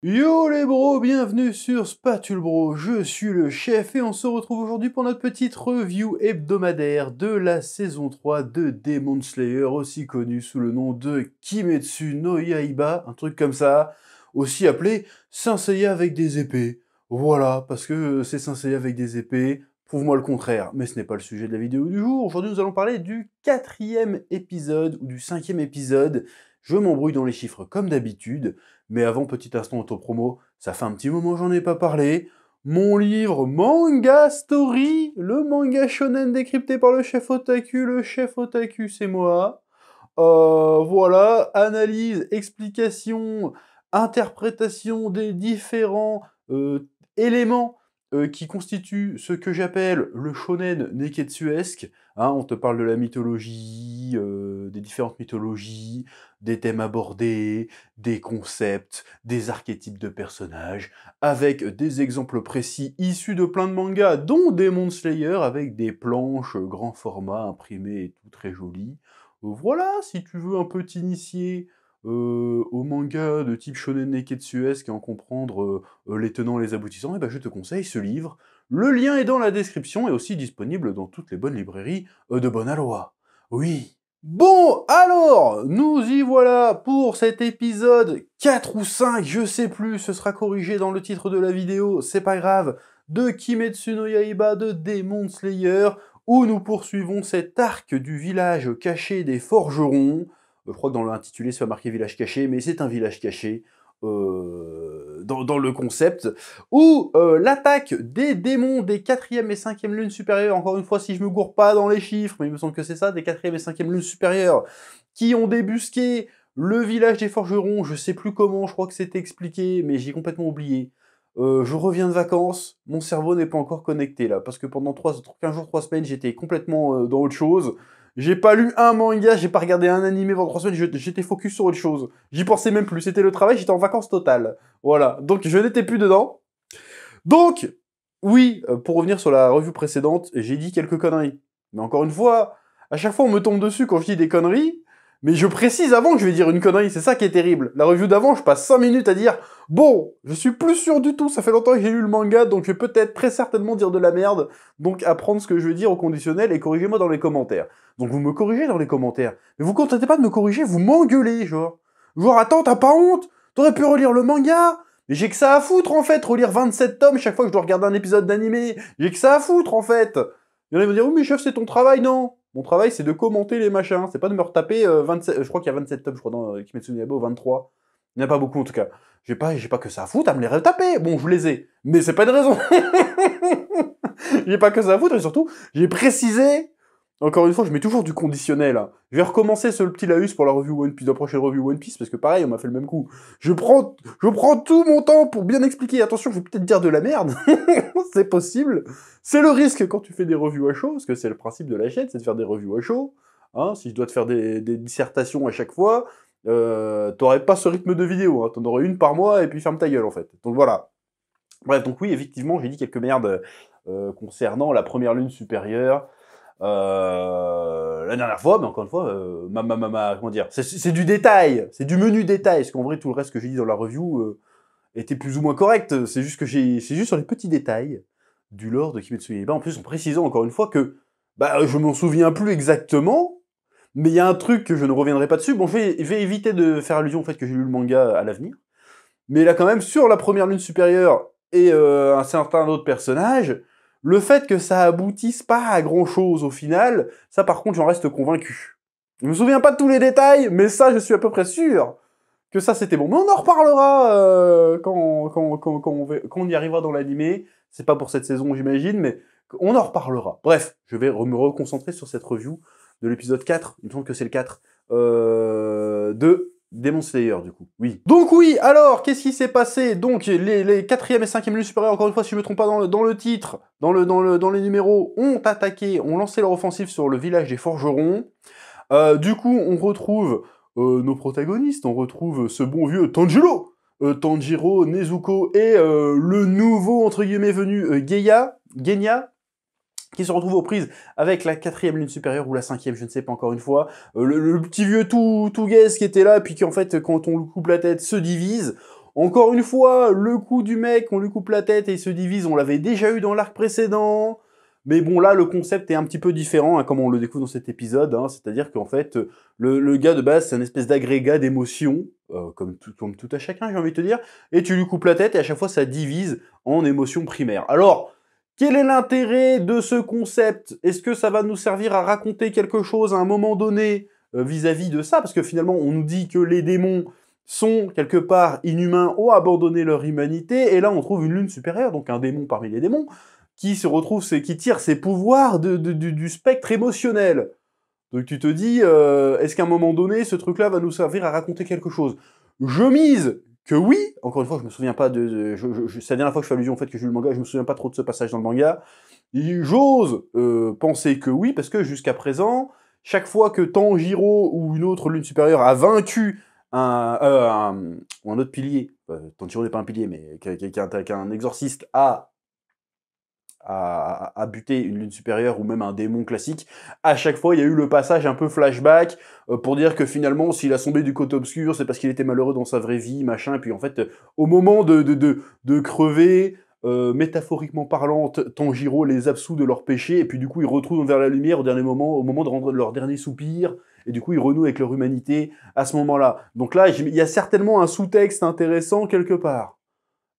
Yo les bros, bienvenue sur Spatule Bro, je suis le chef et on se retrouve aujourd'hui pour notre petite review hebdomadaire de la saison 3 de Demon Slayer, aussi connu sous le nom de Kimetsu no Yaiba, un truc comme ça, aussi appelé Saint Seiya avec des épées. Voilà, parce que c'est Saint Seiya avec des épées, prouve-moi le contraire, mais ce n'est pas le sujet de la vidéo du jour. Aujourd'hui nous allons parler du 4e épisode, ou du 5e épisode. Je m'embrouille dans les chiffres comme d'habitude, mais avant, petit instant auto-promo, ça fait un petit moment que j'en ai pas parlé. Mon livre Manga Story, le manga shonen décrypté par le chef otaku c'est moi. Voilà, analyse, explication, interprétation des différents éléments qui constituent ce que j'appelle le shonen neketsuesque. Hein, on te parle de la mythologie, des différentes mythologies, des thèmes abordés, des concepts, des archétypes de personnages, avec des exemples précis issus de plein de mangas, dont Demon Slayer, avec des planches grand format imprimées et tout très jolies. Voilà, si tu veux un peu t'initier au manga de type shonen neketsuesque et en comprendre les tenants et les aboutissants, eh ben je te conseille ce livre. Le lien est dans la description et aussi disponible dans toutes les bonnes librairies de bonne aloi. Oui. Bon, alors, nous y voilà pour cet épisode 4 ou 5, je sais plus, ce sera corrigé dans le titre de la vidéo, c'est pas grave, de Kimetsu no Yaiba de Demon Slayer, où nous poursuivons cet arc du village caché des forgerons. Je crois que dans l'intitulé, ça va marqué village caché, mais c'est un village caché dans le concept, où l'attaque des démons des 4e et 5e lunes supérieures, encore une fois, si je me gourre pas dans les chiffres, mais il me semble que c'est ça, des 4e et 5e lunes supérieures, qui ont débusqué le village des forgerons, je sais plus comment, je crois que c'était expliqué, mais j'ai complètement oublié. Je reviens de vacances, mon cerveau n'est pas encore connecté là, parce que pendant 15 jours, 3 semaines, j'étais complètement dans autre chose. J'ai pas lu un manga, j'ai pas regardé un animé pendant 3 semaines, j'étais focus sur autre chose. J'y pensais même plus, c'était le travail, j'étais en vacances totales. Voilà, donc je n'étais plus dedans. Donc, oui, pour revenir sur la revue précédente, j'ai dit quelques conneries. Mais encore une fois, à chaque fois on me tombe dessus quand je dis des conneries, mais je précise avant que je vais dire une connerie, c'est ça qui est terrible. La revue d'avant, je passe 5 minutes à dire « Bon, je suis plus sûr du tout, ça fait longtemps que j'ai lu le manga, donc je vais peut-être très certainement dire de la merde, donc apprendre ce que je veux dire au conditionnel et corrigez-moi dans les commentaires. » Donc vous me corrigez dans les commentaires. Mais vous contentez pas de me corriger, vous m'engueulez, genre. Genre, attends, t'as pas honte? T'aurais pu relire le manga? Mais j'ai que ça à foutre, en fait, relire 27 tomes chaque fois que je dois regarder un épisode d'animé. J'ai que ça à foutre, en fait. Il y en a qui vont dire « Oui, mais chef, c'est ton travail. » Non. Mon travail, c'est de commenter les machins. C'est pas de me retaper 27... je crois qu'il y a 27 tomes, je crois, dans Kimetsu no Yaiba, ou 23. Il n'y en a pas beaucoup, en tout cas. J'ai pas que ça à foutre à me les retaper. Bon, je les ai. Mais c'est pas une raison. J'ai pas que ça à foutre, et surtout, j'ai précisé... Encore une fois, je mets toujours du conditionnel. Hein. Je vais recommencer ce petit laïus pour la review One Piece, la prochaine review One Piece, parce que pareil, on m'a fait le même coup. Je prends tout mon temps pour bien expliquer. Attention, je vais peut-être dire de la merde. C'est possible. C'est le risque quand tu fais des reviews à chaud, parce que c'est le principe de la chaîne, c'est de faire des reviews à chaud. Hein, si je dois te faire des dissertations à chaque fois, t'aurais pas ce rythme de vidéo. Hein. T'en aurais une par mois, et puis ferme ta gueule, en fait. Donc voilà. Bref, donc oui, effectivement, j'ai dit quelques merdes concernant la première lune supérieure. La dernière fois, mais encore une fois, comment dire, c'est du détail, c'est du menu détail, parce qu'en vrai, tout le reste que j'ai dit dans la review était plus ou moins correct, c'est juste sur les petits détails du lore de Kimetsu no Yaiba, en plus en précisant encore une fois que, bah, je m'en souviens plus exactement, mais il y a un truc que je ne reviendrai pas dessus, bon, je vais éviter de faire allusion au fait que j'ai lu le manga à l'avenir, mais là quand même, sur la première lune supérieure et un certain autre personnage, le fait que ça aboutisse pas à grand chose au final, ça par contre j'en reste convaincu. Je me souviens pas de tous les détails, mais ça je suis à peu près sûr que ça c'était bon. Mais on en reparlera quand on y arrivera dans l'animé. C'est pas pour cette saison j'imagine, mais on en reparlera. Bref, je vais me reconcentrer sur cette review de l'épisode 4, il me semble que c'est le 4, de Demon Slayer, du coup, oui. Donc oui, alors, qu'est-ce qui s'est passé? Donc, les 4e et 5e lunes supérieures, encore une fois, si je me trompe pas dans le titre, dans les numéros, ont attaqué, ont lancé leur offensive sur le village des forgerons. Du coup, on retrouve nos protagonistes, on retrouve ce bon vieux Tanjiro, Tanjiro, Nezuko, et le nouveau, entre guillemets, venu, Genya, qui se retrouve aux prises avec la 4e lune supérieure ou la 5e, je ne sais pas encore une fois. Le petit vieux tout gaze qui était là, puis qui en fait, quand on lui coupe la tête, se divise. Encore une fois, le coup du mec, on lui coupe la tête et il se divise, on l'avait déjà eu dans l'arc précédent. Mais bon, là, le concept est un petit peu différent, hein, comme on le découvre dans cet épisode. Hein, c'est-à-dire qu'en fait, le gars de base, c'est une espèce d'agrégat d'émotions, comme tout à chacun, j'ai envie de te dire. Et tu lui coupes la tête et à chaque fois, ça divise en émotions primaires. Alors, quel est l'intérêt de ce concept? Est-ce que ça va nous servir à raconter quelque chose à un moment donné vis-à-vis de ça? Parce que finalement, on nous dit que les démons sont quelque part inhumains, ont abandonné leur humanité, et là on trouve une lune supérieure, donc un démon parmi les démons, qui se retrouve, qui tire ses pouvoirs du spectre émotionnel. Donc tu te dis, est-ce qu'à un moment donné, ce truc-là va nous servir à raconter quelque chose? Je mise que oui. Encore une fois, je me souviens pas c'est la dernière fois que je fais allusion au fait que j'ai lu le manga, je me souviens pas trop de ce passage dans le manga. J'ose penser que oui, parce que jusqu'à présent, chaque fois que Tanjiro ou une autre lune supérieure a vaincu un autre pilier, Tanjiro n'est pas un pilier, mais qu'un exorciste a buté une lune supérieure ou même un démon classique, à chaque fois il y a eu le passage un peu flashback pour dire que finalement s'il a tombé du côté obscur c'est parce qu'il était malheureux dans sa vraie vie, machin, et puis en fait au moment de crever, métaphoriquement parlant, Tanjiro les absout de leurs péchés, et puis du coup ils retrouvent vers la lumière au dernier moment, au moment de rendre leur dernier soupir, et du coup ils renouent avec leur humanité à ce moment-là. Donc là, il y a certainement un sous-texte intéressant quelque part.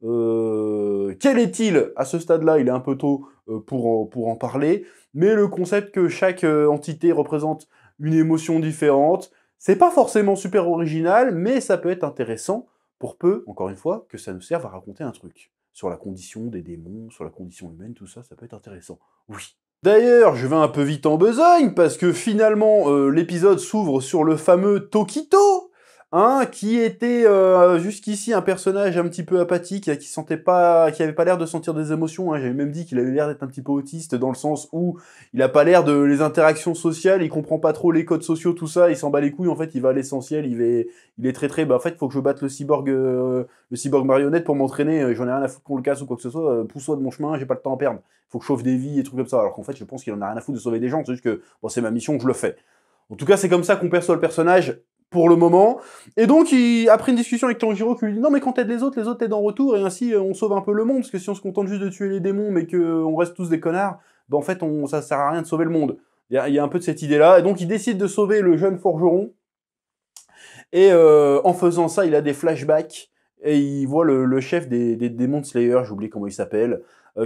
Quel est-il à ce stade-là? Il est un peu tôt pour en parler, mais le concept que chaque entité représente une émotion différente, c'est pas forcément super original, mais ça peut être intéressant pour peu, encore une fois, que ça nous serve à raconter un truc. Sur la condition des démons, sur la condition humaine, tout ça, ça peut être intéressant. Oui. D'ailleurs, je vais un peu vite en besogne, parce que finalement, l'épisode s'ouvre sur le fameux Tokito, hein, qui était jusqu'ici un personnage un petit peu apathique, qui avait pas l'air de sentir des émotions. Hein. J'avais même dit qu'il avait l'air d'être un petit peu autiste, dans le sens où il a pas l'air de les interactions sociales, il comprend pas trop les codes sociaux, tout ça, il s'en bat les couilles, en fait, il va à l'essentiel, il est très, en fait, il faut que je batte le cyborg marionnette pour m'entraîner, j'en ai rien à foutre qu'on le casse ou quoi que ce soit, pousse-toi de mon chemin, j'ai pas le temps à perdre. Faut que je sauve des vies et trucs comme ça, alors qu'en fait, je pense qu'il en a rien à foutre de sauver des gens, c'est juste que, bon, c'est ma mission, je le fais. En tout cas, c'est comme ça qu'on perçoit le personnage, pour le moment. Et donc, après une discussion avec Tanjiro, qui lui dit « Non, mais quand t'aides les autres t'aides en retour, et ainsi, on sauve un peu le monde, parce que si on se contente juste de tuer les démons, mais qu'on reste tous des connards, ben en fait, ça sert à rien de sauver le monde. » Il y a un peu de cette idée-là, et donc il décide de sauver le jeune forgeron, et en faisant ça, il a des flashbacks, et il voit le chef des Demon Slayer, j'ai oublié comment il s'appelle,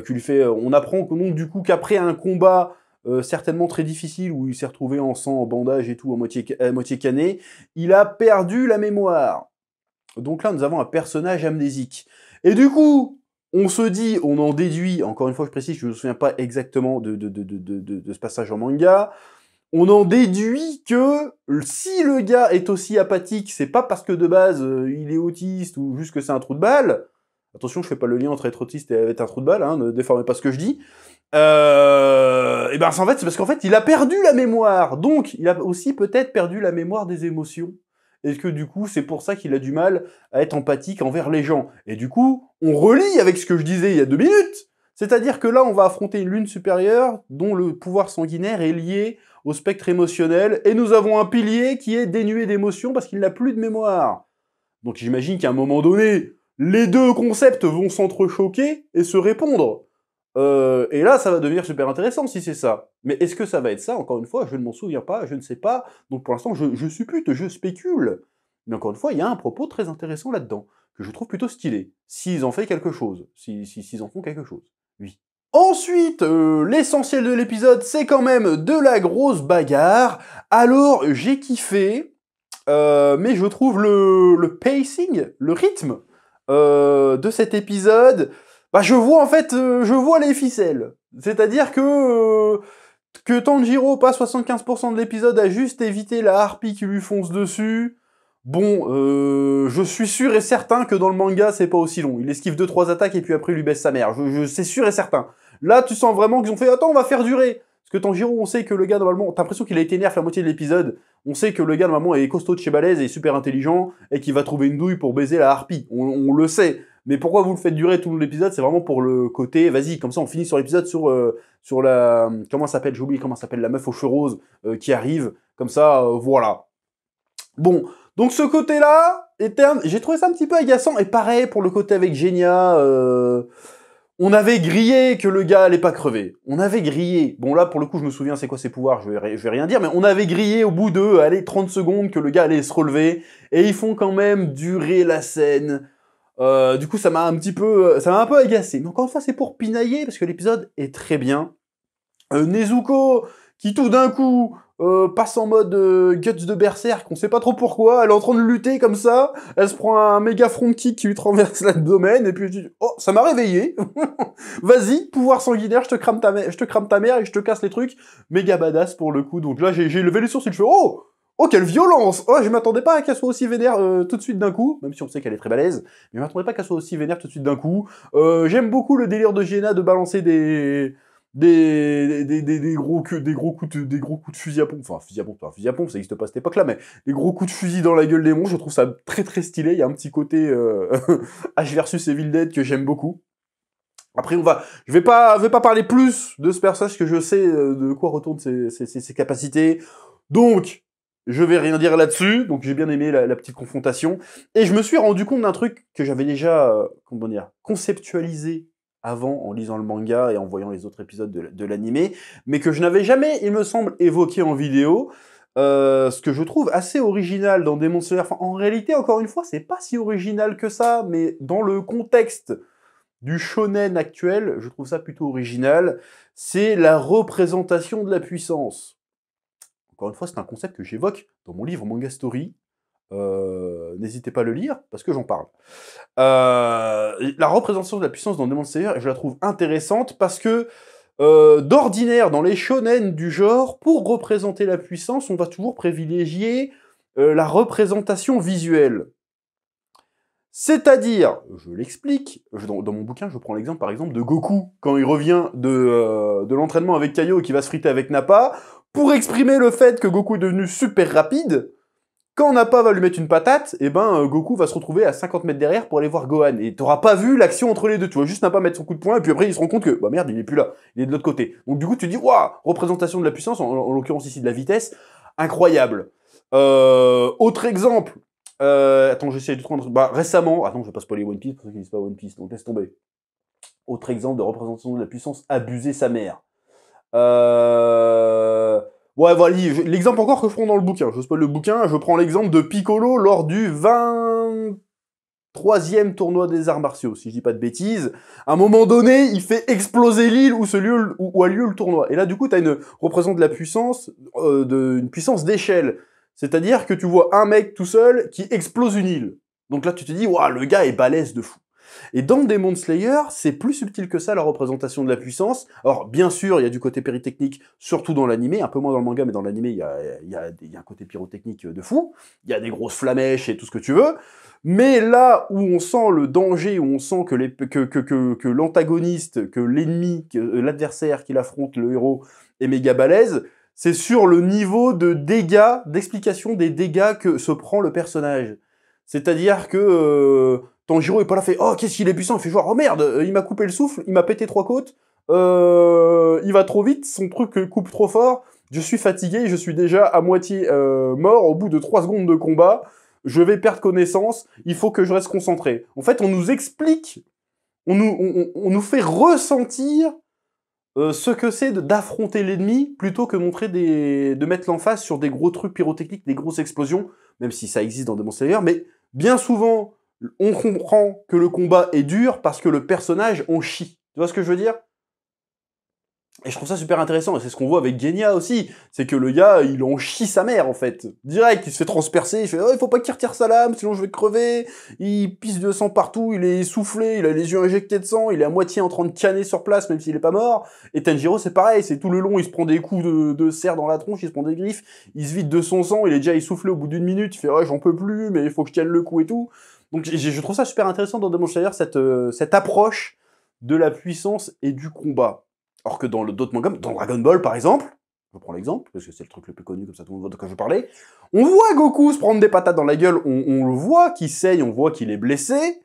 qui lui fait... on apprend que, donc, du coup, qu'après un combat... certainement très difficile, où il s'est retrouvé en sang, en bandage et tout, à moitié cané, il a perdu la mémoire. Donc là, nous avons un personnage amnésique. Et du coup, on se dit, on en déduit, encore une fois, je précise, je ne me souviens pas exactement de ce passage en manga, on en déduit que si le gars est aussi apathique, c'est pas parce que de base, il est autiste ou juste que c'est un trou de balle. Attention, je fais pas le lien entre être autiste et être un trou de balle, hein, ne déformez pas ce que je dis. Et ben en fait, c'est parce qu'en fait, il a perdu la mémoire. Donc, il a aussi peut-être perdu la mémoire des émotions. Et que du coup, c'est pour ça qu'il a du mal à être empathique envers les gens. Et du coup, on relie avec ce que je disais il y a 2 minutes. C'est-à-dire que là, on va affronter une lune supérieure dont le pouvoir sanguinaire est lié au spectre émotionnel. Et nous avons un pilier qui est dénué d'émotions parce qu'il n'a plus de mémoire. Donc j'imagine qu'à un moment donné, les deux concepts vont s'entrechoquer et se répondre. Et là, ça va devenir super intéressant si c'est ça. Mais est-ce que ça va être ça? Encore une fois, je ne m'en souviens pas, je ne sais pas. Donc pour l'instant, je suppute, je spécule. Mais encore une fois, il y a un propos très intéressant là-dedans, que je trouve plutôt stylé. S'ils en font quelque chose. S'ils en font quelque chose. Oui. Ensuite, l'essentiel de l'épisode, c'est quand même de la grosse bagarre. Alors, j'ai kiffé, mais je trouve le pacing, le rythme de cet épisode... Bah je vois en fait, je vois les ficelles. C'est-à-dire que Tanjiro passe 75% de l'épisode à juste éviter la harpie qui lui fonce dessus. Bon, je suis sûr et certain que dans le manga, c'est pas aussi long. Il esquive 2-3 attaques et puis après il lui baisse sa mère. C'est sûr et certain. Là, tu sens vraiment qu'ils ont fait « Attends, on va faire durer !» Parce que Tanjiro, on sait que le gars, normalement, t'as l'impression qu'il a été nerf la moitié de l'épisode. On sait que le gars, normalement, est costaud de chez balèze et super intelligent et qu'il va trouver une douille pour baiser la harpie. On le sait. Mais pourquoi vous le faites durer tout l'épisode? C'est vraiment pour le côté, vas-y, comme ça on finit sur l'épisode sur la... Comment ça s'appelle? J'ai oublié comment s'appelle la meuf aux cheveux roses qui arrive. Comme ça, voilà. Bon, Donc ce côté-là, j'ai trouvé ça un petit peu agaçant, et pareil pour le côté avec Genya, on avait grillé que le gars allait pas crever. On avait grillé. Bon là, pour le coup, je me souviens c'est quoi ses pouvoirs, je vais rien dire, mais on avait grillé au bout de, allez, 30 secondes que le gars allait se relever, et ils font quand même durer la scène. Du coup, ça m'a un peu agacé. Mais encore une fois, c'est pour pinailler, parce que l'épisode est très bien. Nezuko, qui tout d'un coup passe en mode guts de berserk, on sait pas trop pourquoi, elle est en train de lutter comme ça, elle se prend un méga front kick qui lui traverse l'abdomen, et puis je dis, oh, ça m'a réveillé, vas-y, pouvoir sanguinaire, je te crame ta mère et je te casse les trucs, méga badass pour le coup, donc là j'ai levé les sourcils, je fais, oh, quelle violence! Oh, je m'attendais pas à qu'elle soit aussi vénère tout de suite d'un coup, même si on sait qu'elle est très balèze, mais je m'attendais pas qu'elle soit aussi vénère tout de suite d'un coup. J'aime beaucoup le délire de Gena de balancer des gros coups de fusil à pompe, enfin fusil à pompe, ça n'existe pas à cette époque-là, mais des gros coups de fusil dans la gueule des monstres, je trouve ça très très stylé, il y a un petit côté H versus Evil Dead que j'aime beaucoup. Après, je vais pas parler plus de ce personnage que je sais de quoi retournent ses capacités, donc je vais rien dire là-dessus, donc j'ai bien aimé la petite confrontation, et je me suis rendu compte d'un truc que j'avais déjà, comment dire, conceptualisé avant en lisant le manga et en voyant les autres épisodes de l'animé, mais que je n'avais jamais, il me semble, évoqué en vidéo, ce que je trouve assez original dans Demon Slayer. Enfin, en réalité, encore une fois, c'est pas si original que ça, mais dans le contexte du shonen actuel, je trouve ça plutôt original, c'est la représentation de la puissance. Encore une fois, c'est un concept que j'évoque dans mon livre Manga Story. N'hésitez pas à le lire, parce que j'en parle. La représentation de la puissance dans Demon Slayer, je la trouve intéressante, parce que, d'ordinaire, dans les shonen du genre, pour représenter la puissance, on va toujours privilégier la représentation visuelle. C'est-à-dire, je l'explique, dans mon bouquin, je prends l'exemple par exemple de Goku, quand il revient de l'entraînement avec Kaio et qui va se friter avec Nappa, pour exprimer le fait que Goku est devenu super rapide, quand Nappa va lui mettre une patate, et ben Goku va se retrouver à 50 mètres derrière pour aller voir Gohan. Et t'auras pas vu l'action entre les deux, tu vois juste Nappa mettre son coup de poing, et puis après il se rend compte que, bah merde, il est plus là, il est de l'autre côté. Donc du coup tu te dis, waouh, représentation de la puissance, en l'occurrence ici de la vitesse, incroyable. Autre exemple, attends, j'essaie de prendre. Bah, récemment. Attends, je vais pas spoiler One Piece pour ceux qui lisent pas One Piece, donc laisse tomber. Autre exemple de représentation de la puissance, abuser sa mère. Ouais, voilà, l'exemple encore que je prends dans le bouquin. Je spoil le bouquin, je prends l'exemple de Piccolo lors du 23e tournoi des arts martiaux, si je dis pas de bêtises. À un moment donné, il fait exploser l'île où a lieu le tournoi. Et là, du coup, t'as une représentation de la puissance, une puissance d'échelle. C'est-à-dire que tu vois un mec tout seul qui explose une île. Donc là, tu te dis, waouh, le gars est balèze de fou. Et dans Demon Slayer, c'est plus subtil que ça, la représentation de la puissance. Alors, bien sûr, il y a du côté pyritechnique, surtout dans l'animé, un peu moins dans le manga, mais dans l'animé, il y a un côté pyrotechnique de fou. Il y a des grosses flamèches et tout ce que tu veux. Mais là où on sent le danger, où on sent que l'antagoniste, que l'ennemi, que l'adversaire qui l'affronte, le héros, est méga balèze, c'est sur le niveau de dégâts, d'explication des dégâts que se prend le personnage. C'est-à-dire que Tanjiro est pas là, fait « Oh, qu'est-ce qu'il est puissant ?» Il fait genre « Oh merde, il m'a coupé le souffle, il m'a pété 3 côtes, il va trop vite, son truc coupe trop fort, je suis fatigué, je suis déjà à moitié mort au bout de 3 secondes de combat, je vais perdre connaissance, il faut que je reste concentré. » En fait, on nous explique, on nous fait ressentir ce que c'est d'affronter l'ennemi plutôt que de mettre l'emphase sur des gros trucs pyrotechniques, des grosses explosions, même si ça existe dans Demon Slayer, mais bien souvent, on comprend que le combat est dur parce que le personnage en chie. Tu vois ce que je veux dire ? Et je trouve ça super intéressant, et c'est ce qu'on voit avec Genya aussi, c'est que le gars, il en chie sa mère, en fait. Direct, il se fait transpercer, il fait « Oh, il faut pas qu'il retire sa lame, sinon je vais crever », il pisse de sang partout, il est essoufflé, il a les yeux injectés de sang, il est à moitié en train de canner sur place, même s'il est pas mort. Et Tanjiro, c'est pareil, c'est tout le long, il se prend des coups de serre dans la tronche, il se prend des griffes, il se vide de son sang, il est déjà essoufflé au bout d'une minute, il fait « Ouais, j'en peux plus, mais il faut que je tienne le coup et tout ». Donc je trouve ça super intéressant dans Demon Slayer, cette approche de la puissance et du combat. Alors que dans d'autres mangas, dans Dragon Ball par exemple, je prends l'exemple, parce que c'est le truc le plus connu, comme ça tout le monde voit de quoi je parlais, on voit Goku se prendre des patates dans la gueule, on le voit qu'il saigne, on voit qu'il est blessé,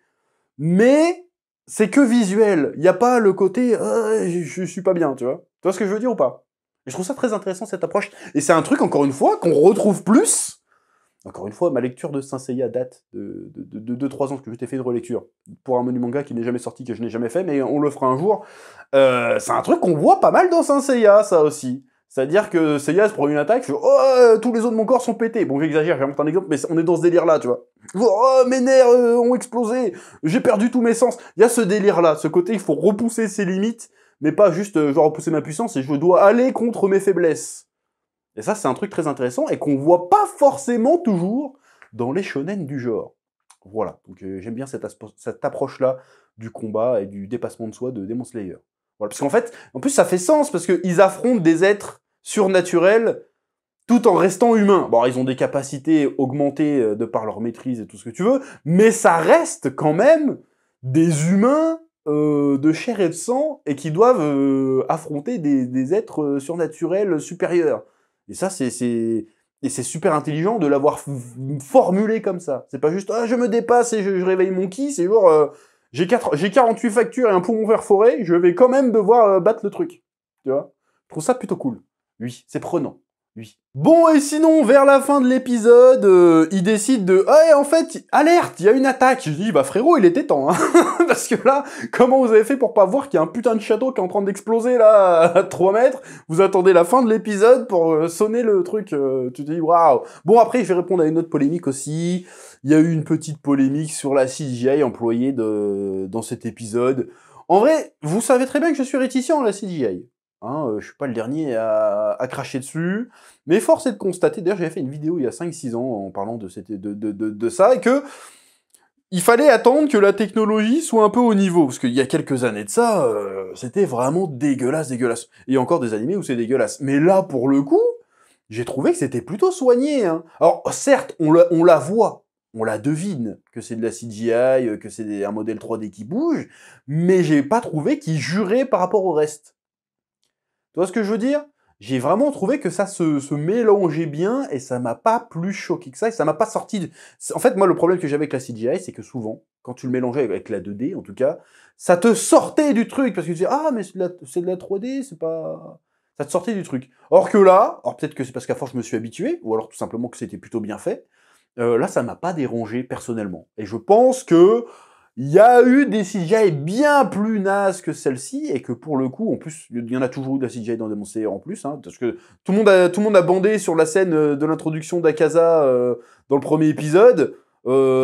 mais c'est que visuel. Il n'y a pas le côté je suis pas bien, tu vois. Tu vois ce que je veux dire ou pas? Et je trouve ça très intéressant cette approche. Et c'est un truc, encore une fois, qu'on retrouve plus. Encore une fois, ma lecture de Saint Seiya date de 2-3 ans, parce que je t'ai fait une relecture pour un menu manga qui n'est jamais sorti, que je n'ai jamais fait, mais on le fera un jour. C'est un truc qu'on voit pas mal dans Saint Seiya, ça aussi. C'est-à-dire que Seiya se prend une attaque, je fais, oh, tous les os de mon corps sont pétés. Bon, j'exagère, j'invente un exemple, mais on est dans ce délire-là, tu vois. Oh, mes nerfs ont explosé, j'ai perdu tous mes sens. Il y a ce délire-là, ce côté, il faut repousser ses limites, mais pas juste, je dois repousser ma puissance et je dois aller contre mes faiblesses. Et ça, c'est un truc très intéressant et qu'on voit pas forcément toujours dans les shonen du genre. Voilà, donc j'aime bien cette approche-là du combat et du dépassement de soi de Demon Slayer. Voilà, parce qu'en fait, en plus, ça fait sens, parce qu'ils affrontent des êtres surnaturels tout en restant humains. Bon, ils ont des capacités augmentées de par leur maîtrise et tout ce que tu veux, mais ça reste quand même des humains de chair et de sang et qui doivent affronter des êtres surnaturels supérieurs. Et ça, c'est super intelligent de l'avoir formulé comme ça. C'est pas juste, ah, je me dépasse et je réveille mon ki, c'est genre, j'ai 48 factures et un poumon perforé, je vais quand même devoir battre le truc. Tu vois? Je trouve ça plutôt cool. Oui, c'est prenant. Oui. Bon, et sinon, vers la fin de l'épisode, il décide de... Ah, en fait, alerte, il y a une attaque. Je dis, bah frérot, il était temps, hein. Parce que là, comment vous avez fait pour pas voir qu'il y a un putain de château qui est en train d'exploser, là, à 3 mètres? Vous attendez la fin de l'épisode pour sonner le truc. Tu te dis, waouh. Bon, après, je vais répondre à une autre polémique aussi. Il y a eu une petite polémique sur la CGI employée dans cet épisode. En vrai, vous savez très bien que je suis réticent à la CGI. Hein, je suis pas le dernier à cracher dessus, mais force est de constater, d'ailleurs j'avais fait une vidéo il y a 5-6 ans en parlant de ça, et que il fallait attendre que la technologie soit un peu au niveau, parce qu'il y a quelques années de ça, c'était vraiment dégueulasse. Et il y a encore des animés où c'est dégueulasse. Mais là, pour le coup, j'ai trouvé que c'était plutôt soigné. Hein. Alors certes, on la voit, on la devine, que c'est de la CGI, que c'est un modèle 3D qui bouge, mais j'ai pas trouvé qu'il jurait par rapport au reste. Tu vois ce que je veux dire? J'ai vraiment trouvé que ça se mélangeait bien et ça m'a pas plus choqué que ça et ça m'a pas sorti de... En fait, moi, le problème que j'avais avec la CGI, c'est que souvent, quand tu le mélangeais avec la 2D, en tout cas, ça te sortait du truc parce que tu disais, ah, mais c'est de la 3D, c'est pas... Ça te sortait du truc. Or que là, alors peut-être que c'est parce qu'à force je me suis habitué, ou alors tout simplement que c'était plutôt bien fait, là, ça m'a pas dérangé personnellement. Et je pense que il y a eu des CGI bien plus nazes que celle-ci, et que pour le coup, en plus, il y en a toujours eu de la CGI dans Demon Slayer en plus, hein, parce que tout le monde a bandé sur la scène de l'introduction d'Akaza dans le premier épisode.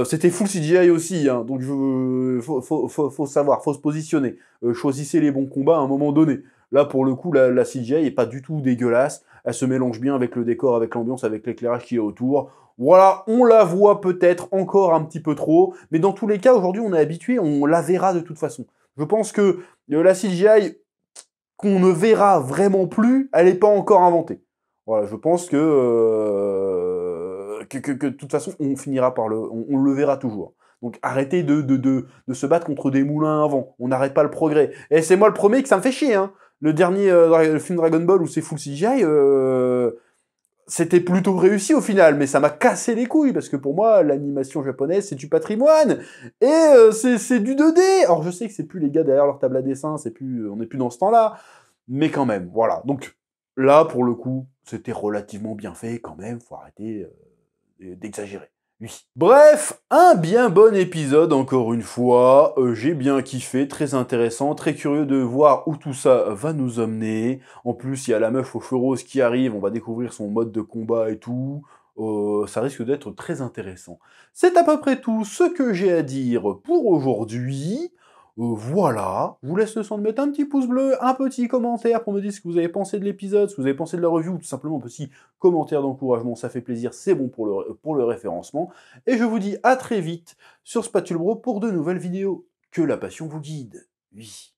C'était full CGI aussi, hein, donc faut savoir, faut se positionner. Choisissez les bons combats à un moment donné. Là, pour le coup, la CGI est pas du tout dégueulasse. Elle se mélange bien avec le décor, avec l'ambiance, avec l'éclairage qui est autour. Voilà, on la voit peut-être encore un petit peu trop, mais dans tous les cas, aujourd'hui, on est habitué, on la verra de toute façon. Je pense que la CGI qu'on ne verra vraiment plus, elle n'est pas encore inventée. Voilà, je pense que de toute façon, on finira par on le verra toujours. Donc arrêtez de se battre contre des moulins à vent. On n'arrête pas le progrès. Et c'est moi le premier que ça me fait chier. Hein. Le dernier le film Dragon Ball où c'est full CGI, c'était plutôt réussi au final, mais ça m'a cassé les couilles, parce que pour moi, l'animation japonaise, c'est du patrimoine, et c'est du 2D. Alors je sais que c'est plus les gars derrière leur table à dessin, on n'est plus dans ce temps-là, mais quand même, voilà. Donc là, pour le coup, c'était relativement bien fait quand même, faut arrêter d'exagérer. Oui. Bref, un bien bon épisode encore une fois, j'ai bien kiffé, très intéressant, très curieux de voir où tout ça va nous emmener. En plus, il y a la meuf aux cheveux roses qui arrive, on va découvrir son mode de combat et tout. Ça risque d'être très intéressant. C'est à peu près tout ce que j'ai à dire pour aujourd'hui. Voilà, je vous laisse le soin de mettre un petit pouce bleu, un petit commentaire pour me dire ce que vous avez pensé de l'épisode, ce que vous avez pensé de la review, ou tout simplement un petit commentaire d'encouragement, ça fait plaisir, c'est bon pour le référencement. Et je vous dis à très vite sur Spatule Bro pour de nouvelles vidéos. Que la passion vous guide. Oui.